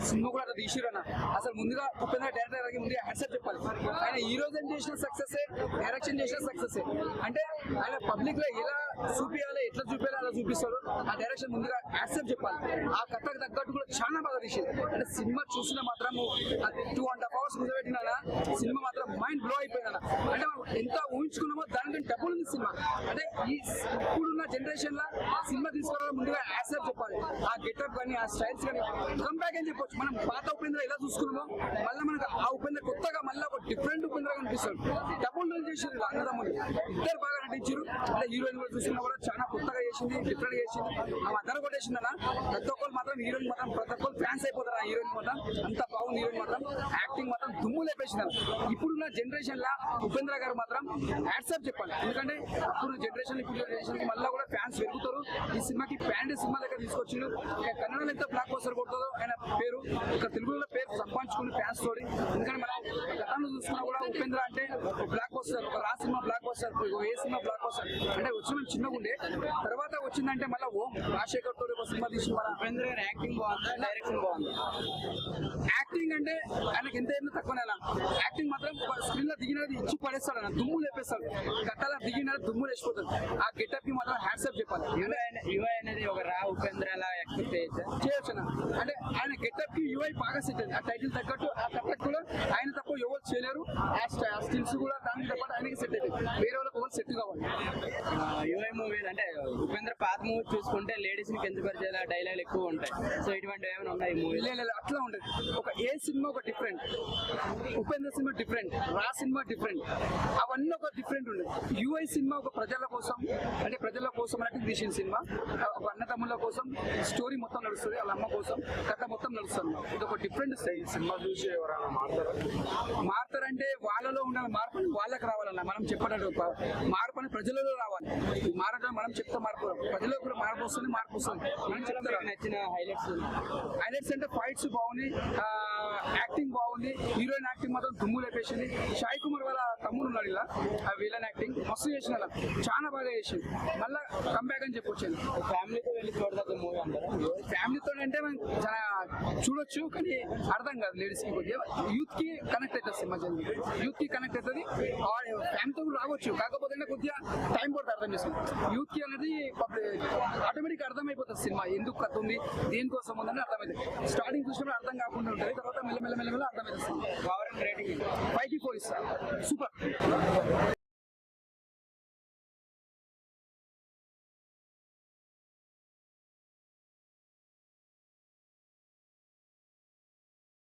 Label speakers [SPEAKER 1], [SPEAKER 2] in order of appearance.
[SPEAKER 1] Cinema కూడా అట్లా తీసిరన్న. అసలు ముందుగా ఉపేంద్ర డైరెక్టర్ గారికి ముందుగా యాక్సెప్ట్ చెప్పాలి. ఆయన ఈ రోజు చేసిన సక్సెస్, డైరెక్షన్ చేసిన సక్సెస్. అంటే ఆయన పబ్లిక్ లో ఎలా చూపించాలి, ఎట్లా చూపించాలి అలా చూపిస్తాడు. ఆ డైరెక్షన్ ముందుగా యాక్సెప్ట్ చెప్పాలి. ఆ కథకు తగ్గట్టు కూడా చాలా బాగా తీసింది. అంటే సినిమా చూసిన మాత్రం 2.5 hours పెట్టినా సినిమా మాత్రం మైండ్ బ్లో అయిపోయిందన్న. అంటే మనం ఎంత ఊహించుకున్నామో దానికంటే డబ్బులు ఉంది సినిమా. అంటే ఈ ఇప్పుడున్న జనరేషన్ లో సినిమా తీసుకోవడం ముందుగా యాక్సెప్ట్ చెప్పాలి. ఆ గెటప్ కానీ, ఆ స్టైల్స్ కానీ కంబ్యాక్ అని చెప్పొచ్చు. మనం పాత ఉపేంద్ర ఎలా చూసుకున్నామో మళ్ళీ మనకు ఆ ఉపేంద్ర కొత్తగా మళ్ళీ ఒక డిఫరెంట్ ఉపేంద్ర కనిపిస్తాడు. డబ్బులు చేసింది అన్నదమ్ములు ఇద్దరు బాగా నటించారు. అంటే హీరోయిన్ కూడా చూసినా కూడా చాలా కొత్తగా చేసింది, డిఫరెంట్ చేసింది. ఆ మద్దరు కొట్టేసిందన్న. ప్రతి ఒక్కరు మాత్రం హీరోయిన్ మాత్రం ప్రతి ఒక్కరు ఫ్యాన్స్ అయిపోతారు. ఆ హీరోయిన్ మాత్రం అంత బాగుంది. హీరోయిన్ మాత్రం యాక్టింగ్ మాత్రం దుమ్ము లేపేసింది. ఇప్పుడున్న జనరేషన్ లా ఉపేంద్ర గారు మాత్రం యాక్సెప్ట్ చెప్పాలి. ఎందుకంటే అప్పుడు జనరేషన్ ఇప్పుడు జనరేషన్ మళ్ళీ కూడా ఫ్యాన్స్ పెరుగుతారు. ఈ సినిమాకి ప్యాండ్ సినిమా దగ్గర తీసుకొచ్చిండు. కన్నడలో ఎంత బ్లాక్ బస్టర్ కొడుతుందో ఆయన పేరు, ఇక తెలుగులో పేరు సంపాదించుకుని ఫ్యాన్స్ తోడి. ఎందుకంటే మనం గతంలో చూసుకున్నా కూడా ఉపేంద్ర అంటే బ్లాక్ బస్టర్, ఒక రా సినిమా బ్లాక్ బస్టర్, ఏ సినిమా బ్లాక్ బస్టర్ అంటే వచ్చిన చిన్నగా ఉండే. తర్వాత వచ్చిందంటే మళ్ళీ ఓం రాజశేఖర్ తోటి ఒక సినిమా తీసి మన ఉపేంద్ర గారి యాక్టింగ్ బాగుంది, డైరెక్షన్ బాగుంది. యాక్టింగ్ అంటే ఆయనకి ఎంత ఏమో తక్కువనైనా యాక్టింగ్ మాత్రం స్క్రీన్ లో దిగినది ఇచ్చి పడేస్తాడు. అన్న దుమ్ము లేపేస్తాడు. గట్టాల దిగిన దుమ్ము లేచిపోతుంది. ఆ గెటప్ కి మాత్రం హ్యాట్సాప్ చెప్పాలి.
[SPEAKER 2] యువై అనేది ఒక రా ఉపేంద్ర ఎక్స్పెక్ట్
[SPEAKER 1] చేయొచ్చు. అంటే ఆయన గెటప్ కి యువై బాగా సెట్ అయింది. ఆ టైటిల్ తగ్గట్టు ఆ కథకు కూడా ఆయన తప్ప ఎవరు చేయలేరు. ఆ స్టిల్స్ కూడా దానికి తప్ప ఆయనకి సెట్ అయింది. వేరే వాళ్ళకి ఎవరు సెట్ కావాలి.
[SPEAKER 2] యువై మూవీ అంటే ఉపేంద్ర పాత మూవీ చూసుకుంటే లేడీస్ ని కింద పరిచయాల డైలాగ్ ఎక్కువ ఉంటాయి. సో ఇటువంటి ఏమైనా ఉన్నాయి మూవీ?
[SPEAKER 1] అట్లా ఉండదు. ఒక ఏ సినిమా ఒక డిఫరెంట్, ఉపేంద్ర సినిమా డిఫరెంట్, రా సినిమా డిఫరెంట్, అవన్నీ ఒక డిఫరెంట్ ఉండదు. యుఐ సినిమా ఒక ప్రజల కోసం, అంటే ప్రజల కోసం అంటే తీసిన సినిమా. ఒక అన్నదమ్ముల కోసం స్టోరీ మొత్తం నడుస్తుంది. వాళ్ళ అమ్మ కోసం కథ మొత్తం నడుస్తుంది. ఇది ఒక డిఫరెంట్ స్టైల్.
[SPEAKER 3] సినిమా చూసి ఎవరైనా
[SPEAKER 1] మారుతారంటే వాళ్ళలో ఉన్న మార్పు వాళ్ళకి రావాలన్న. మనం చెప్పినట్టు మార్పు అని ప్రజలలో రావాలి. మారడం మనం చెప్తే మార్పు, ప్రజల్లో కూడా మార్పు వస్తుంది. మార్పు వస్తుంది మనం చెప్తారు.
[SPEAKER 2] నచ్చిన
[SPEAKER 1] హైలైట్స్ అంటే ఫైట్స్ బాగుంది, యాక్టింగ్ బాగుంది. హీరోయిన్ యాక్టింగ్ మాత్రం దుమ్ము లేపేసింది. సాయి కుమార్ వాళ్ళ తమ్ముడు ఉన్నాడు ఇలా, ఆ విలన్ యాక్టింగ్ మస్తు చేసిన, చాలా బాగా చేసింది. మళ్ళా కంబ్యాక్ అని చెప్పొచ్చాను.
[SPEAKER 2] ఫ్యామిలీతో వెళ్ళి చూడదగ్గ మూవీ అంటారా?
[SPEAKER 1] ఫ్యామిలీతో అంటే మనం చాలా చూడొచ్చు, కానీ అర్థం కాదు లేడీస్ కి. కొద్దిగా యూత్ కి కనెక్ట్ అవుతుంది సినిమా. యూత్ కి కనెక్ట్ అవుతుంది. ఫ్యామిలీతో కూడా రావచ్చు, కాకపోతే కొద్దిగా టైం పడుతుంది అర్థం చేసుకుంది. యూత్ కి అనేది ఆటోమేటిక్ అర్థమైపోతుంది సినిమా ఎందుకు కథ ఉంది, దేనికోసం ఉందని అర్థమవుతుంది. స్టార్టింగ్ చూసినప్పుడు అర్థం కాకుండా ఉంటుంది, తర్వాత మెల్లమెల్ల అర్థమవుతుంది. 5కి 4 ఇస్తారు. సూపర్.